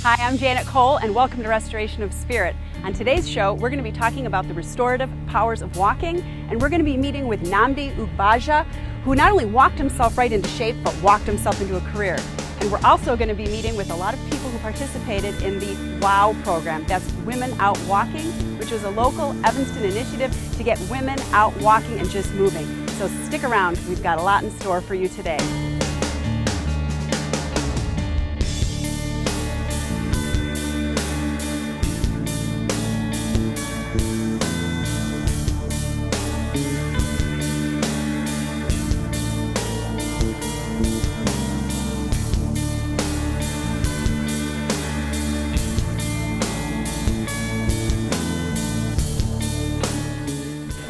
Hi, I'm Janet Kohl, and welcome to Restoration of Spirit. On today's show, we're going to be talking about the restorative powers of walking, and we're going to be meeting with Nnamdi Ugbaja, who not only walked himself right into shape, but walked himself into a career. And we're also going to be meeting with a lot of people who participated in the WOW program. That's Women Out Walking, which was a local Evanston initiative to get women out walking and just moving. So stick around, we've got a lot in store for you today.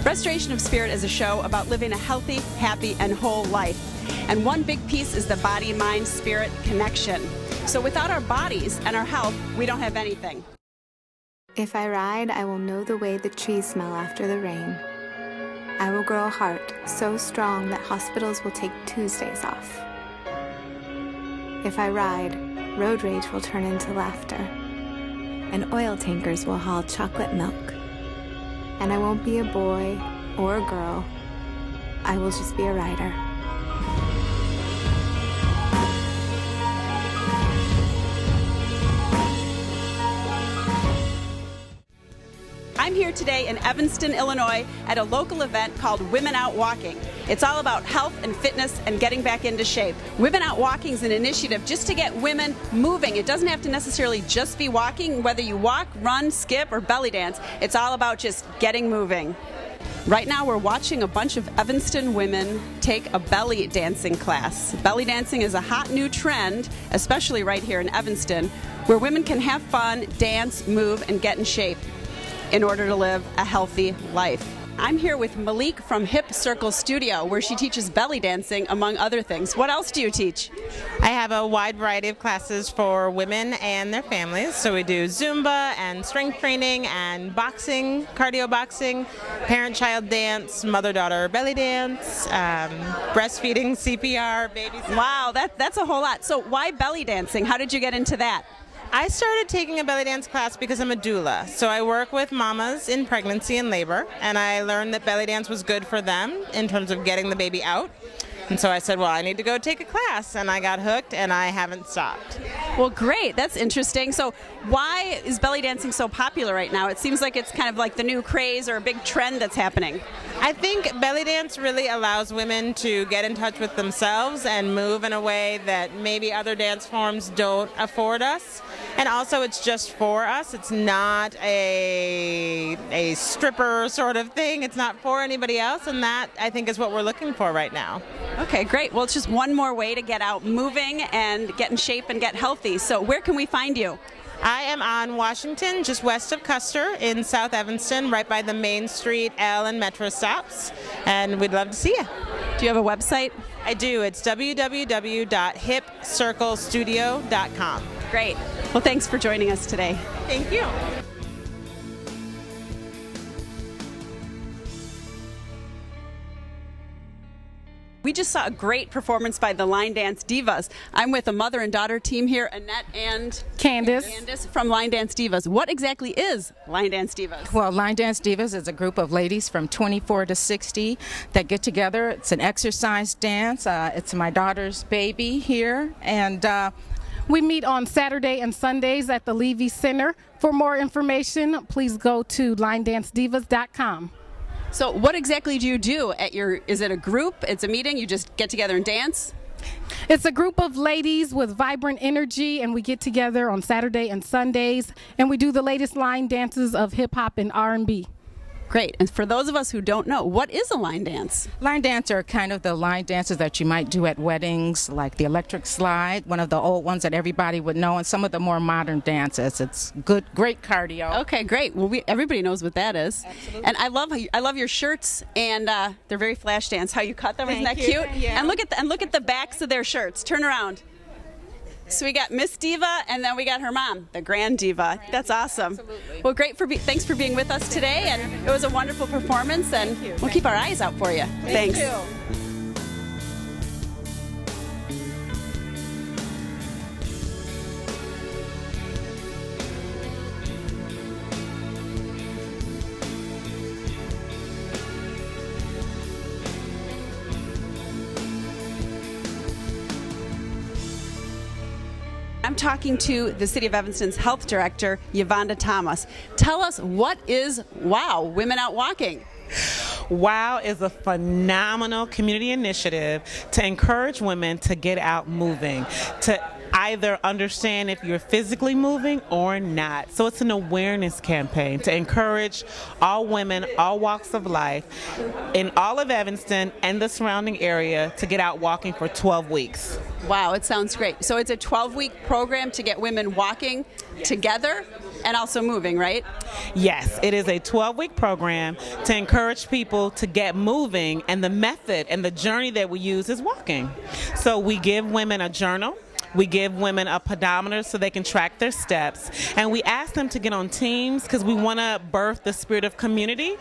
Restoration of Spirit is a show about living a healthy, happy, and whole life. And one big piece is the body-mind-spirit connection. So without our bodies and our health, we don't have anything. If I ride, I will know the way the trees smell after the rain. I will grow a heart so strong that hospitals will take Tuesdays off. If I ride, road rage will turn into laughter, and oil tankers will haul chocolate milk. And I won't be a boy or a girl. I will just be a rider. I'm here today in Evanston, Illinois at a local event called Women Out Walking. It's all about health and fitness and getting back into shape. Women Out Walking is an initiative just to get women moving. It doesn't have to necessarily just be walking, whether you walk, run, skip, or belly dance. It's all about just getting moving. Right now we're watching a bunch of Evanston women take a belly dancing class. Belly dancing is a hot new trend, especially right here in Evanston, where women can have fun, dance, move, and get in shape in order to live a healthy life. I'm here with MALIK from Hip Circle Studio, where she teaches belly dancing, among other things. What else do you teach? I have a wide variety of classes for women and their families. So we do Zumba and strength training and boxing, cardio boxing, parent-child dance, mother-daughter belly dance, breastfeeding, CPR, baby. Wow, that's a whole lot. So why belly dancing? How did you get into that? I started taking a belly dance class because I'm a doula. So I work with mamas in pregnancy and labor, and I learned that belly dance was good for them in terms of getting the baby out. And so I said, well, I need to go take a class, and I got hooked, and I haven't stopped. Well, great. That's interesting. So why is belly dancing so popular right now? It seems like it's kind of like the new craze or a big trend that's happening. I think belly dance really allows women to get in touch with themselves and move in a way that maybe other dance forms don't afford us. And also it's just for us. It's not a stripper sort of thing. It's not for anybody else, and that I think is what we're looking for right now. Okay, great. Well, it's just one more way to get out moving and get in shape and get healthy. So where can we find you? I am on Washington, just west of Custer in South Evanston, right by the Main Street L and Metro stops, and we'd love to see you. Do you have a website? I do. It's www.hipcirclestudio.com. Great. Well, thanks for joining us today. Thank you. We just saw a great performance by the Line Dance Divas. I'm with a mother and daughter team here, Annette and Candace from Line Dance Divas. What exactly is Line Dance Divas? Well, Line Dance Divas is a group of ladies from 24 to 60 that get together. It's an exercise dance. It's my daughter's baby here, and we meet on Saturday and Sundays at the Levy Center. For more information, please go to linedancedivas.com. So what exactly do you do at your, is it a group? It's a meeting? You just get together and dance? It's a group of ladies with vibrant energy, and we get together on Saturday and Sundays, and we do the latest line dances of hip-hop and R&B. Great. And for those of us who don't know, what is a line dance? Line dance are kind of the line dances that you might do at weddings, like the electric slide, one of the old ones that everybody would know, and some of the more modern dances. It's great cardio. Okay, great. Well, everybody knows what that is. Absolutely. And I love your shirts, and they're very flash dance. How you cut them, isn't that Thank you. cute? Yeah. And look at the backs of their shirts. Turn around. So we got Miss Diva, and then we got her mom, the Grand Diva. That's awesome. Absolutely. Well, thanks for being with us today, and it was a wonderful performance, and we'll keep our eyes out for you. Thanks. Thank you. talking to the City of Evanston's Health Director, Yvonne Thomas. Tell us, what is WOW, Women Out Walking? WOW is a phenomenal community initiative to encourage women to get out moving, to either understand if you're physically moving or not. So it's an awareness campaign to encourage all women, all walks of life, in all of Evanston and the surrounding area to get out walking for 12 weeks. Wow, it sounds great. So it's a 12-week program to get women walking together and also moving, right? Yes, it is a 12-week program to encourage people to get moving, and the method and the journey that we use is walking. So we give women a journal. We give women a pedometer so they can track their steps, and we ask them to get on teams because we want to birth the spirit of community.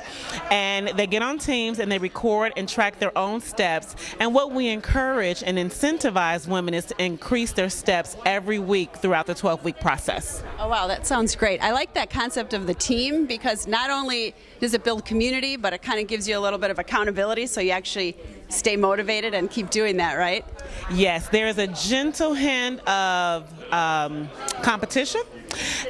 And they get on teams and they record and track their own steps. And what we encourage and incentivize women is to increase their steps every week throughout the 12-week process. Oh wow, that sounds great. I like that concept of the team, because not only does it build community, but it kind of gives you a little bit of accountability, so you actually stay motivated and keep doing that, right? Yes, there is a gentle hint of competition.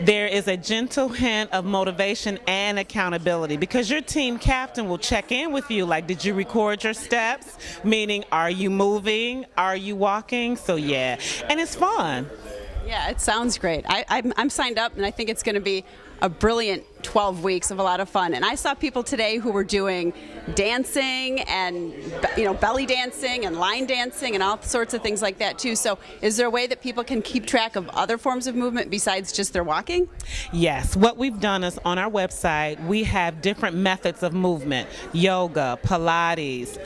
There is a gentle hint of motivation and accountability, because your team captain will check in with you like, did you record your steps? Meaning, are you moving? Are you walking? So yeah, and it's fun. Yeah, it sounds great. I'm signed up, and I think it's going to be a brilliant 12 weeks of a lot of fun. And I saw people today who were doing dancing and, belly dancing and line dancing and all sorts of things like that too. So is there a way that people can keep track of other forms of movement besides just their walking? Yes. What we've done is on our website, we have different methods of movement: yoga, Pilates,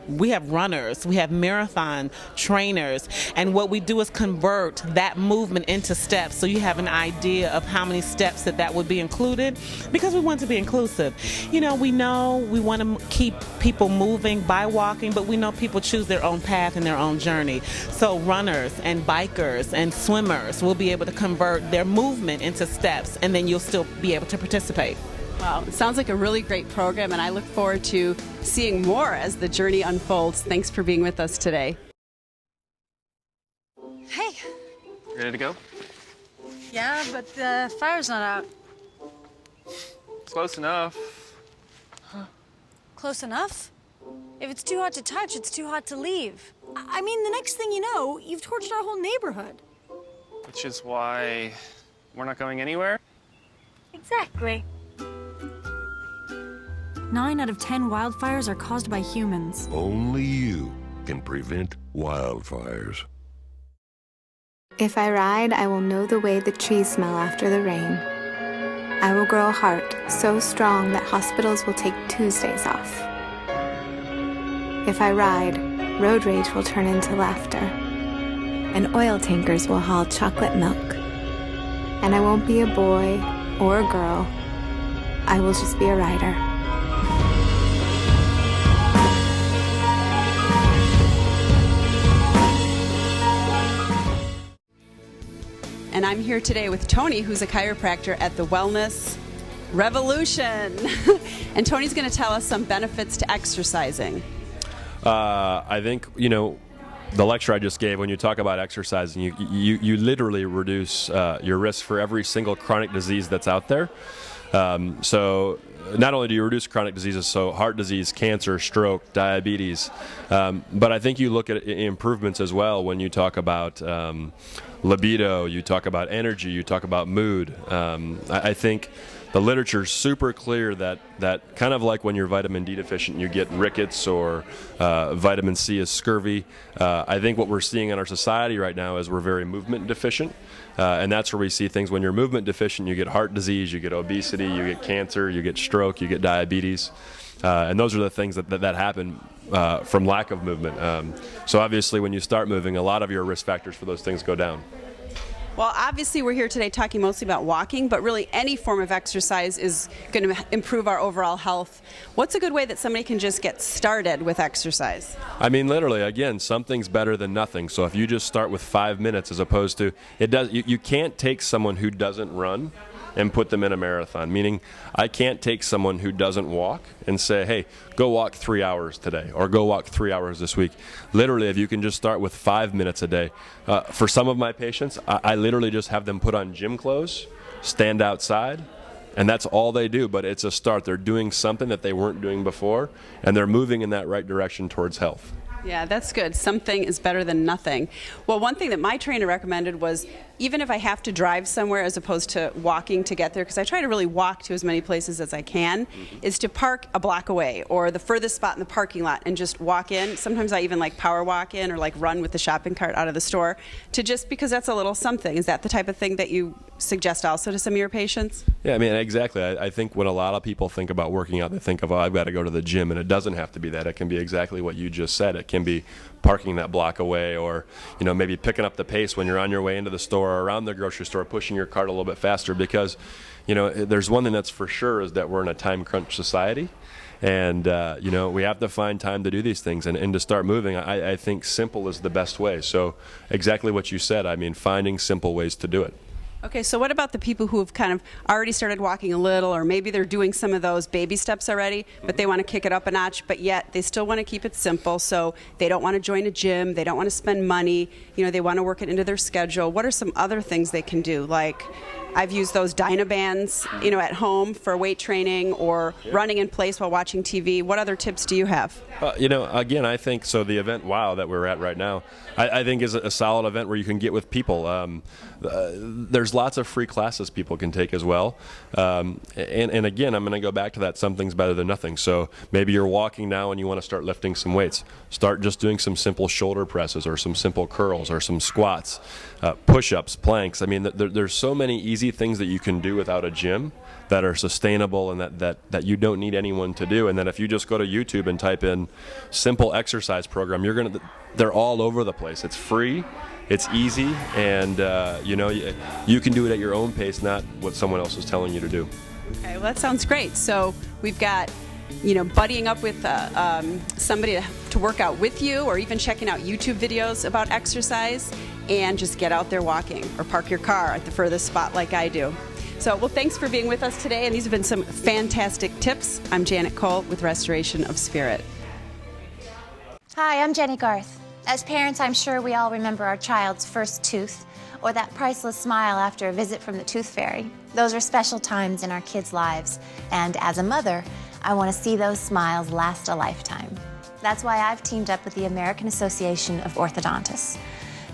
we have runners, we have marathon trainers. And what we do is convert that movement into steps, so you have an idea of how many steps that would be included, because we want to be inclusive. We know we want to keep people moving by walking, but we know people choose their own path and their own journey. So runners and bikers and swimmers will be able to convert their movement into steps, and then you'll still be able to participate. Wow, it sounds like a really great program, and I look forward to seeing more as the journey unfolds. Thanks for being with us today. Hey. Ready to go? Yeah, but the fire's not out. Close enough. Close enough? If it's too hot to touch, it's too hot to leave. I mean, the next thing you know, you've torched our whole neighborhood. Which is why we're not going anywhere? Exactly. 9 out of 10 wildfires are caused by humans. Only you can prevent wildfires. If I ride, I will know the way the trees smell after the rain. I will grow a heart so strong that hospitals will take Tuesdays off. If I ride, road rage will turn into laughter, and oil tankers will haul chocolate milk. And I won't be a boy or a girl. I will just be a rider. And I'm here today with Tony, who's a chiropractor at the Wellness Revolution. And Tony's going to tell us some benefits to exercising. I think, the lecture I just gave, when you talk about exercising, you literally reduce your risk for every single chronic disease that's out there. So not only do you reduce chronic diseases, so heart disease, cancer, stroke, diabetes, but I think you look at improvements as well when you talk about libido, you talk about energy, you talk about mood. I think the literature is super clear that kind of like when you're vitamin D deficient, you get rickets, or vitamin C is scurvy. I think what we're seeing in our society right now is we're very movement deficient. And that's where we see things. When you're movement deficient, you get heart disease, you get obesity, you get cancer, you get stroke, you get diabetes. And those are the things that happen from lack of movement. So obviously when you start moving, a lot of your risk factors for those things go down. Well, obviously we're here today talking mostly about walking, but really any form of exercise is going to improve our overall health. What's a good way that somebody can just get started with exercise? I mean, literally, again, something's better than nothing. So if you just start with 5 minutes, as opposed to, you can't take someone who doesn't run and put them in a marathon. Meaning, I can't take someone who doesn't walk and say, hey, go walk 3 hours today, or go walk 3 hours this week. Literally, if you can just start with 5 minutes a day. For some of my patients, I literally just have them put on gym clothes, stand outside, and that's all they do, but it's a start. They're doing something that they weren't doing before, and they're moving in that right direction towards health. Yeah, that's good. Something is better than nothing. Well, one thing that my trainer recommended was, even if I have to drive somewhere as opposed to walking to get there, because I try to really walk to as many places as I can, is to park a block away or the furthest spot in the parking lot and just walk in. Sometimes I even like power walk in or like run with the shopping cart out of the store, to just because that's a little something. Is that the type of thing that you suggest also to some of your patients? Yeah, I mean, exactly. I think when a lot of people think about working out, they think of, oh, I've got to go to the gym, and it doesn't have to be that. It can be exactly what you just said. It can be parking that block away, or maybe picking up the pace when you're on your way into the store or around the grocery store, pushing your cart a little bit faster, because there's one thing that's for sure, is that we're in a time crunch society, and we have to find time to do these things and to start moving. I think simple is the best way. So exactly what you said. I mean, finding simple ways to do it. Okay, so what about the people who have kind of already started walking a little, or maybe they're doing some of those baby steps already, but they want to kick it up a notch, but yet they still want to keep it simple, so they don't want to join a gym, they don't want to spend money, they want to work it into their schedule. What are some other things they can do? Like, I've used those Dynabands, at home for weight training, or running in place while watching TV. What other tips do you have? Again, I think so. The event WOW that we're at right now, I think is a solid event where you can get with people. There's lots of free classes people can take as well. And again, I'm going to go back to that. Something's better than nothing. So maybe you're walking now and you want to start lifting some weights. Start just doing some simple shoulder presses, or some simple curls, or some squats, push-ups, planks. I mean, there's so many easy things that you can do without a gym that are sustainable, and that you don't need anyone to do. And then if you just go to YouTube and type in simple exercise program, they're all over the place. It's free, it's easy, and you can do it at your own pace, not what someone else is telling you to do. Okay, well, that sounds great. So we've got buddying up with somebody to work out with you, or even checking out YouTube videos about exercise, and just get out there walking, or park your car at the furthest spot like I do. So, well, thanks for being with us today, and these have been some fantastic tips. I'm Janet Kohl with Restoration of Spirit. Hi, I'm Jenny Garth. As parents, I'm sure we all remember our child's first tooth, or that priceless smile after a visit from the tooth fairy. Those are special times in our kids' lives, and as a mother, I want to see those smiles last a lifetime. That's why I've teamed up with the American Association of Orthodontists.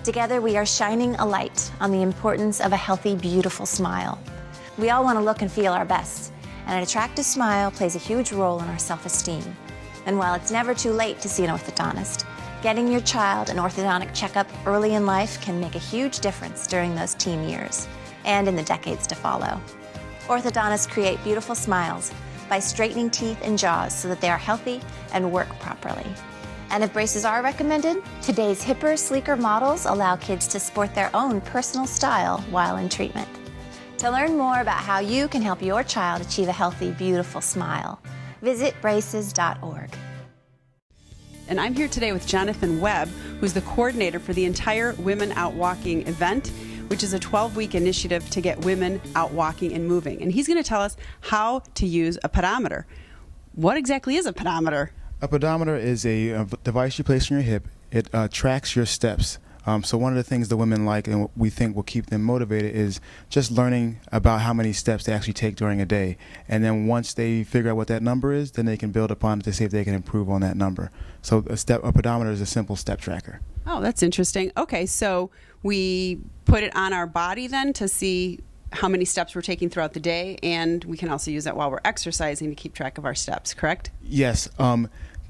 Together, we are shining a light on the importance of a healthy, beautiful smile. We all want to look and feel our best, and an attractive smile plays a huge role in our self-esteem. And while it's never too late to see an orthodontist, getting your child an orthodontic checkup early in life can make a huge difference during those teen years and in the decades to follow. Orthodontists create beautiful smiles by straightening teeth and jaws so that they are healthy and work properly. And if braces are recommended, today's hipper, sleeker models allow kids to sport their own personal style while in treatment. To learn more about how you can help your child achieve a healthy, beautiful smile, visit braces.org. And I'm here today with Jonathan Webb, who's the coordinator for the entire Women Out Walking event, which is a 12-week initiative to get women out walking and moving. And he's going to tell us how to use a pedometer. What exactly is a pedometer? A pedometer is a device you place on your hip. It tracks your steps. So one of the things the women like and what we think will keep them motivated is just learning about how many steps they actually take during a day. And then once they figure out what that number is, then they can build upon it to see if they can improve on that number. So a pedometer is a simple step tracker. Oh, that's interesting. Okay, so we put it on our body then to see how many steps we're taking throughout the day, and we can also use that while we're exercising to keep track of our steps, correct? Yes.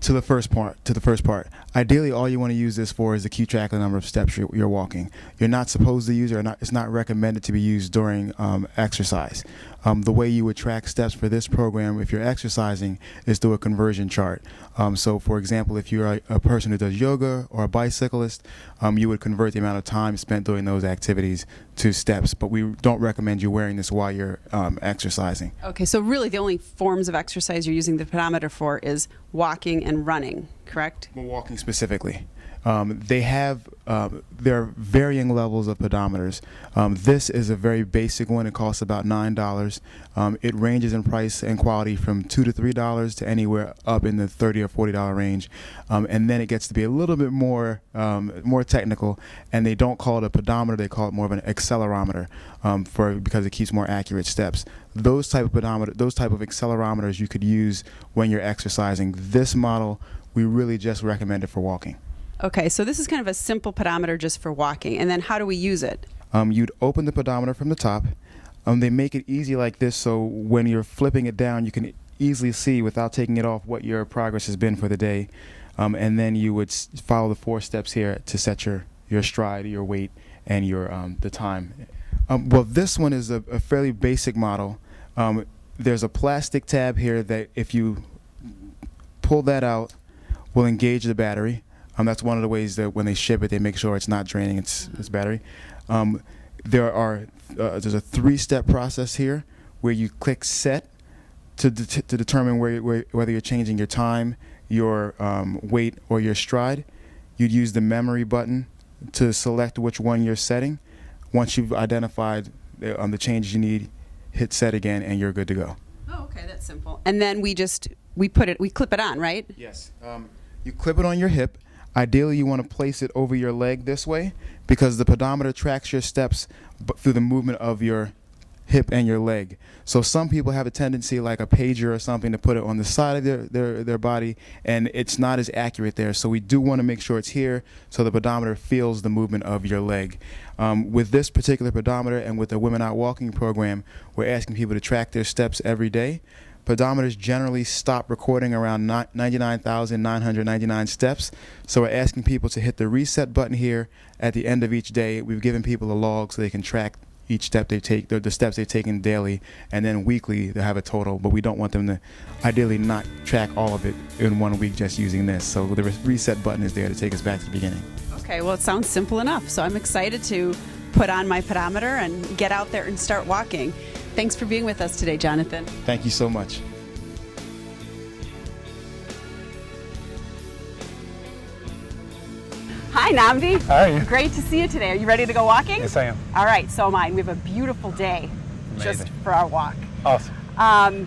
To the first part, ideally all you want to use this for is to keep track of the number of steps you're walking. You're not supposed to use it, or it's not recommended to be used during exercise. The way you would track steps for this program if you're exercising is through a conversion chart. So for example, if you're a person who does yoga or a bicyclist, you would convert the amount of time spent doing those activities to steps, but we don't recommend you wearing this while you're exercising. Okay, so really the only forms of exercise you're using the pedometer for is walking and running, correct? Well, walking specifically. They have there are varying levels of pedometers. This is a very basic one. It costs about $9. It ranges in price and quality from $2 to $3 to anywhere up in the $30 or $40 range, and then it gets to be a little bit more technical. And they don't call it a pedometer; they call it more of an accelerometer because it keeps more accurate steps. Those type of accelerometers you could use when you're exercising. This model we really just recommend it for walking. Okay, so this is kind of a simple pedometer just for walking. And then how do we use it? You'd open the pedometer from the top. They make it easy like this, so when you're flipping it down, you can easily see without taking it off what your progress has been for the day. And then you would follow the 4 steps here to set your stride, your weight, and your the time. Well, this one is a fairly basic model. There's a plastic tab here that if you pull that out, will engage the battery. That's one of the ways that when they ship it, they make sure it's not draining its battery. There's a 3-step process here where you click set to determine whether you're changing your time, your weight, or your stride. You'd use the memory button to select which one you're setting. Once you've identified the changes you need, hit set again, and you're good to go. Oh, okay, that's simple. And then we clip it on, right? Yes. You clip it on your hip. Ideally, you want to place it over your leg this way because the pedometer tracks your steps through the movement of your hip and your leg. So some people have a tendency, like a pager or something, to put it on the side of their body, and it's not as accurate there. So we do want to make sure it's here so the pedometer feels the movement of your leg. With this particular pedometer and with the Women Out Walking program, we're asking people to track their steps every day. Pedometers generally stop recording around 99,999 steps. So we're asking people to hit the reset button here at the end of each day. We've given people a log so they can track each step they take, the steps they've taken daily, and then weekly they'll have a total. But we don't want them to ideally not track all of it in one week just using this. So the reset button is there to take us back to the beginning. Okay, well, it sounds simple enough. So I'm excited to put on my pedometer and get out there and start walking. Thanks for being with us today, Jonathan. Thank you so much. Hi, Nnamdi. How are you? Great to see you today. Are you ready to go walking? Yes, I am. All right, so am I. We have a beautiful day just for our walk. Awesome.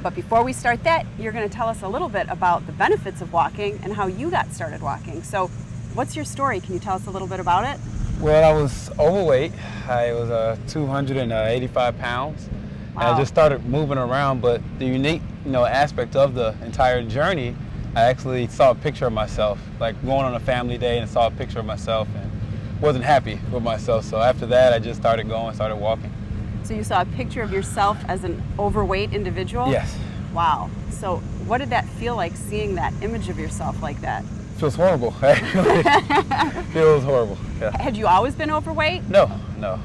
But before we start that, you're going to tell us a little bit about the benefits of walking and how you got started walking. So what's your story? Can you tell us a little bit about it? Well, I was overweight. I was 285 pounds. Wow. And I just started moving around, but the unique aspect of the entire journey, I actually saw a picture of myself, like going on a family day and saw a picture of myself and wasn't happy with myself. So after that, I just started walking. So you saw a picture of yourself as an overweight individual? Yes. Wow. So what did that feel like, seeing that image of yourself like that? Feels horrible, actually. Feels horrible, yeah. Had you always been overweight? No.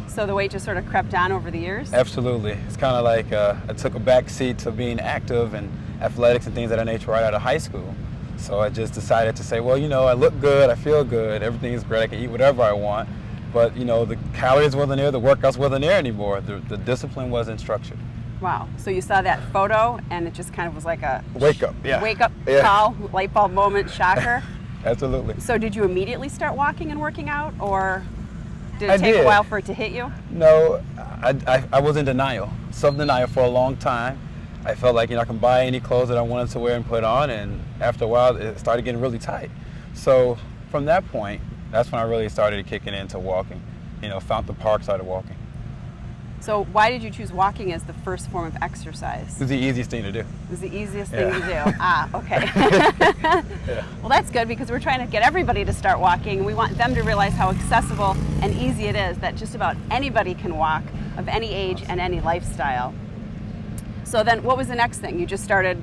So the weight just sort of crept on over the years? Absolutely. It's kind of like I took a back seat to being active and athletics and things of that nature right out of high school. So I just decided to say, well, I look good, I feel good, everything is great, I can eat whatever I want. But, the calories wasn't there, the workouts wasn't there anymore. The discipline wasn't structured. Wow. So you saw that photo and it just kind of was like a wake up call, light bulb moment, shocker. Absolutely. So did you immediately start walking and working out, or did it take a while for it to hit you? No, I was in denial, self-denial for a long time. I felt like I can buy any clothes that I wanted to wear and put on, and after a while it started getting really tight. So from that point, that's when I really started kicking into walking. Found the park, started walking. So why did you choose walking as the first form of exercise? It was the easiest thing to do. It was the easiest thing to do. Okay. Yeah. Well, that's good, because we're trying to get everybody to start walking. We want them to realize how accessible and easy it is, that just about anybody can walk, of any age and any lifestyle. So then what was the next thing? You just started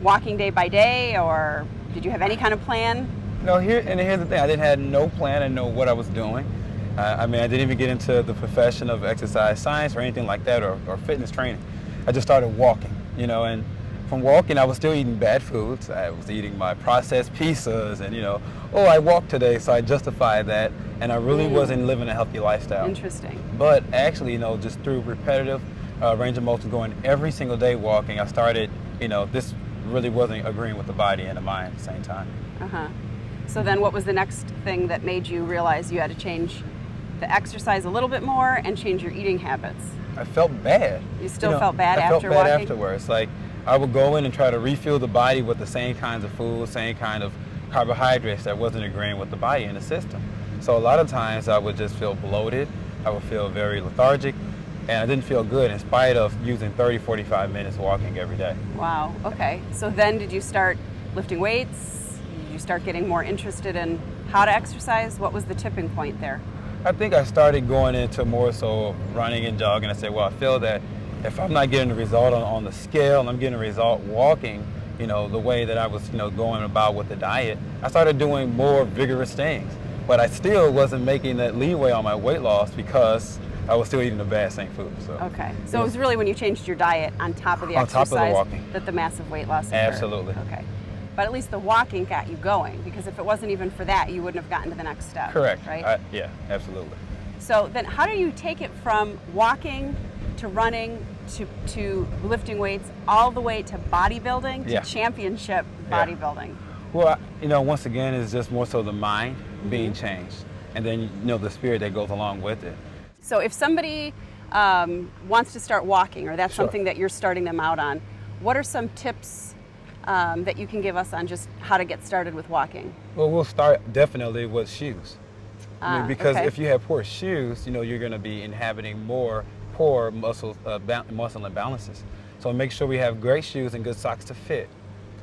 walking day by day, or did you have any kind of plan? No, here's the thing. I didn't have no plan and know what I was doing. I didn't even get into the profession of exercise science or anything like that, or fitness training. I just started walking, and from walking I was still eating bad foods. I was eating my processed pizzas and, I walked today, so I justified that, and I really wasn't living a healthy lifestyle. Interesting. But actually, just through repetitive range of motion, going every single day walking, I started, this really wasn't agreeing with the body and the mind at the same time. So then what was the next thing that made you realize you had to change the exercise a little bit more and change your eating habits? I felt bad. You still felt bad after walking? I felt bad afterwards. Like, I would go in and try to refuel the body with the same kinds of food, same kind of carbohydrates that wasn't agreeing with the body in the system. So a lot of times I would just feel bloated, I would feel very lethargic, and I didn't feel good in spite of using 30, 45 minutes walking every day. Wow, okay. So then did you start lifting weights? Did you start getting more interested in how to exercise? What was the tipping point there? I think I started going into more so running and jogging. I said, well, I feel that if I'm not getting the result on the scale and I'm getting a result walking, you know, the way that I was, you know, going about with the diet, I started doing more vigorous things. But I still wasn't making that leeway on my weight loss because I was still eating the bad same food. So. Okay. So it was really when you changed your diet on top of the exercise top of the walking. That the massive weight loss occurred. Absolutely. Okay. But at least the walking got you going, because if it wasn't even for that, you wouldn't have gotten to the next step. Correct. Right? Yeah, absolutely. So then how do you take it from walking to running to lifting weights all the way to bodybuilding to championship bodybuilding? Well, you know, once again, it's just more so the mind being changed, and then, you know, the spirit that goes along with it. So if somebody wants to start walking, or that's something that you're starting them out on, what are some tips that you can give us on just how to get started with walking? Well, we'll start definitely with shoes. I mean, because if you have poor shoes, you know, you're going to be inhabiting more poor muscle imbalances. So make sure we have great shoes and good socks to fit.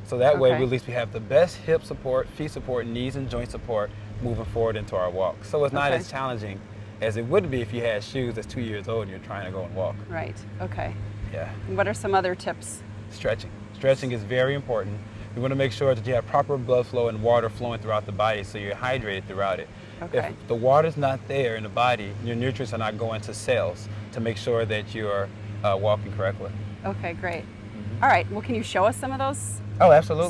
So that way, at least we have the best hip support, feet support, knees and joint support moving forward into our walk. So it's not as challenging as it would be if you had shoes that's 2 years old and you're trying to go and walk. Right, okay. Yeah. And what are some other tips? Stretching. Stretching is very important. You want to make sure that you have proper blood flow and water flowing throughout the body so you're hydrated throughout it. Okay. If the water's not there in the body, your nutrients are not going to cells to make sure that you're walking correctly. Okay, great. All right, well, can you show us some of those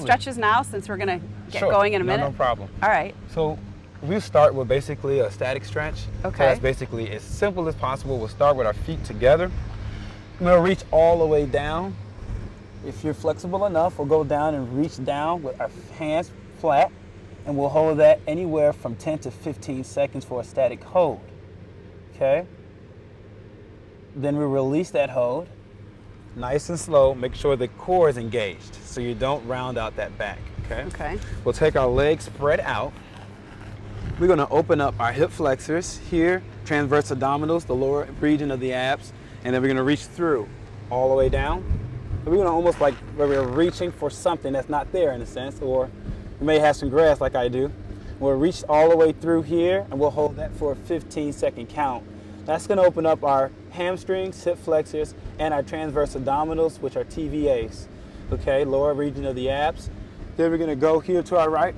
stretches now, since we're going to get going in a minute? No problem. All right. So we'll start with basically a static stretch. Okay. So that's basically as simple as possible. We'll start with our feet together. We'll reach all the way down. If you're flexible enough, we'll go down and reach down with our hands flat, and we'll hold that anywhere from 10 to 15 seconds for a static hold. Okay? Then we release that hold. Nice and slow. Make sure the core is engaged so you don't round out that back. Okay? Okay. We'll take our legs spread out. We're going to open up our hip flexors here, transverse abdominals, the lower region of the abs, and then we're going to reach through all the way down. We're going to almost like where we're reaching for something that's not there in a sense, or you may have some grass like I do. We'll reach all the way through here and we'll hold that for a 15-second count. That's going to open up our hamstrings, hip flexors, and our transverse abdominals, which are TVAs. Okay, lower region of the abs. Then we're going to go here to our right.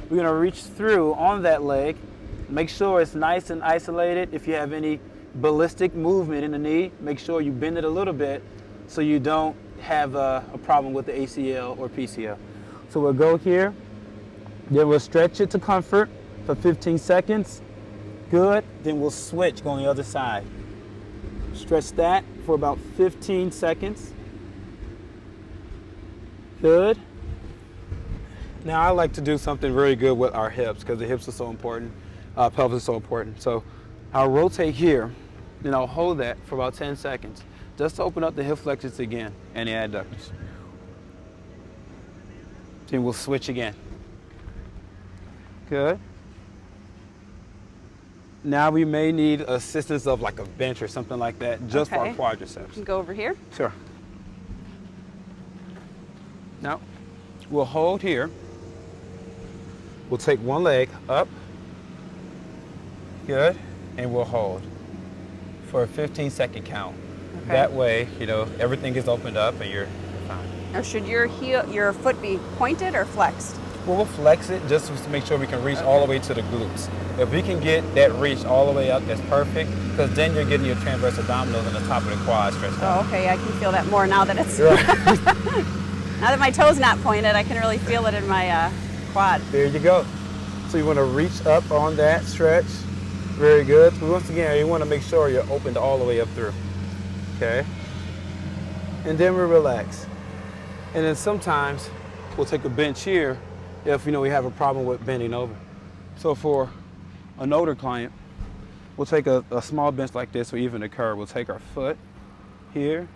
We're going to reach through on that leg. Make sure it's nice and isolated. If you have any ballistic movement in the knee, make sure you bend it a little bit so you don't have a problem with the ACL or PCL. So we'll go here, then we'll stretch it to comfort for 15 seconds. Good, then we'll switch, go on the other side. Stretch that for about 15 seconds. Good. Now I like to do something very good with our hips because the hips are so important, pelvis is so important. So I'll rotate here, then I'll hold that for about 10 seconds. Just to open up the hip flexors again and the adductors. Then we'll switch again. Good. Now we may need assistance of like a bench or something like that, just for our quadriceps. Go over here. Sure. Now, we'll hold here. We'll take one leg up. Good. And we'll hold for a 15-second count. Okay. That way, you know, everything is opened up and you're fine. Now, should your foot be pointed or flexed? Well, we'll flex it just to make sure we can reach all the way to the glutes. If we can get that reach all the way up, that's perfect, because then you're getting your transverse abdominals and the top of the quad stretched out. Oh, okay, I can feel that more now that it's... Now that my toe's not pointed, I can really feel it in my quad. There you go. So you want to reach up on that stretch. Very good. But once again, you want to make sure you're opened all the way up through. Okay? And then we relax. And then sometimes we'll take a bench here if we have a problem with bending over. So for an older client, we'll take a small bench like this or even a curb. We'll take our foot here,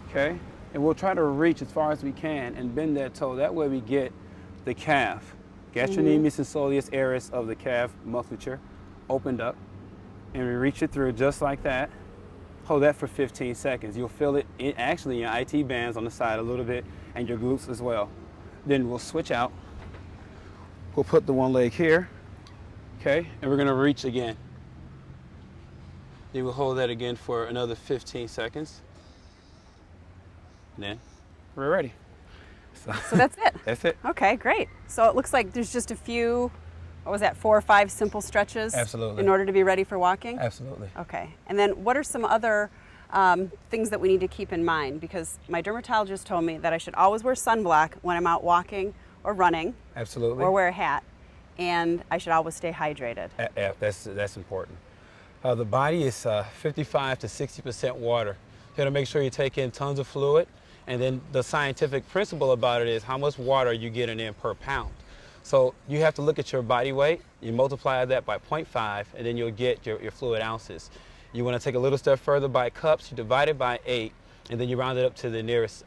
okay? And we'll try to reach as far as we can and bend that toe. That way we get the calf, gastrocnemius and soleus areas of the calf musculature opened up. And we reach it through just like that. Hold that for 15 seconds. You'll feel it actually in your IT bands on the side a little bit and your glutes as well. Then we'll switch out. We'll put the one leg here, okay? And we're gonna reach again. Then we'll hold that again for another 15 seconds. And then we're ready. So that's it? That's it. Okay, great. So it looks like there's just a few, what was that, 4 or 5 simple stretches? Absolutely. In order to be ready for walking? Absolutely. Okay. And then what are some other things that we need to keep in mind? Because my dermatologist told me that I should always wear sunblock when I'm out walking or running. Absolutely. Or wear a hat. And I should always stay hydrated. That's important. The body is 55 to 60% water. You gotta make sure you take in tons of fluid, and then the scientific principle about it is how much water you getting in per pound. So you have to look at your body weight, you multiply that by 0.5, and then you'll get your fluid ounces. You wanna take a little step further by cups, you divide it by 8, and then you round it up to the nearest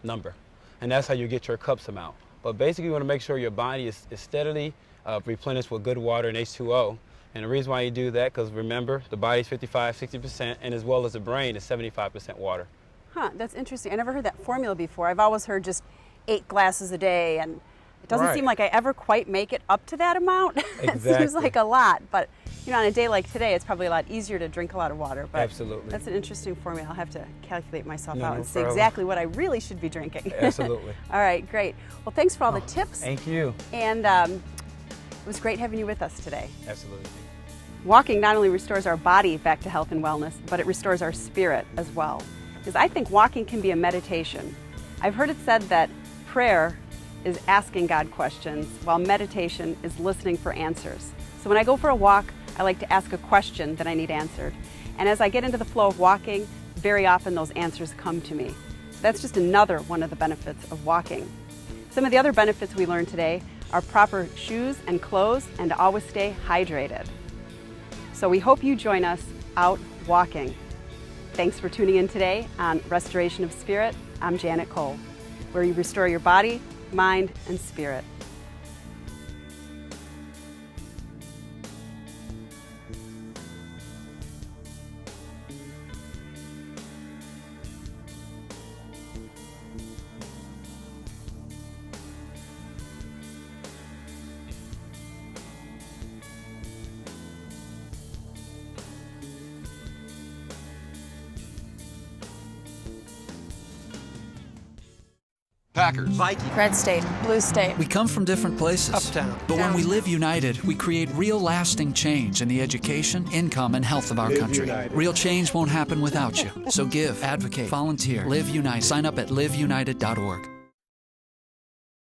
number. And that's how you get your cups amount. But basically you wanna make sure your body is steadily replenished with good water and H2O. And the reason why you do that, because remember, the body's 55, 60%, and as well as the brain is 75% water. Huh, that's interesting. I never heard that formula before. I've always heard just 8 glasses a day, and it doesn't seem like I ever quite make it up to that amount. Exactly. It seems like a lot, but on a day like today, it's probably a lot easier to drink a lot of water. But absolutely. That's an interesting formula. I'll have to calculate myself out No and see problem. exactly what I really should be drinking. Absolutely. All right, great. Well, thanks for all the tips. Thank you. And it was great having you with us today. Absolutely. Walking not only restores our body back to health and wellness, but it restores our spirit as well. Because I think walking can be a meditation. I've heard it said that prayer is asking God questions, while meditation is listening for answers. So when I go for a walk, I like to ask a question that I need answered. And as I get into the flow of walking, very often those answers come to me. That's just another one of the benefits of walking. Some of the other benefits we learned today are proper shoes and clothes, and to always stay hydrated. So we hope you join us out walking. Thanks for tuning in today on Restoration of Spirit. I'm Janet Kohl, where you restore your body, mind, and spirit. Packers, Vikings, Red State, Blue State. We come from different places. Uptown. But when we live united, we create real lasting change in the education, income, and health of our country. United. Real change won't happen without you. So give, advocate, volunteer, live united. Sign up at liveunited.org.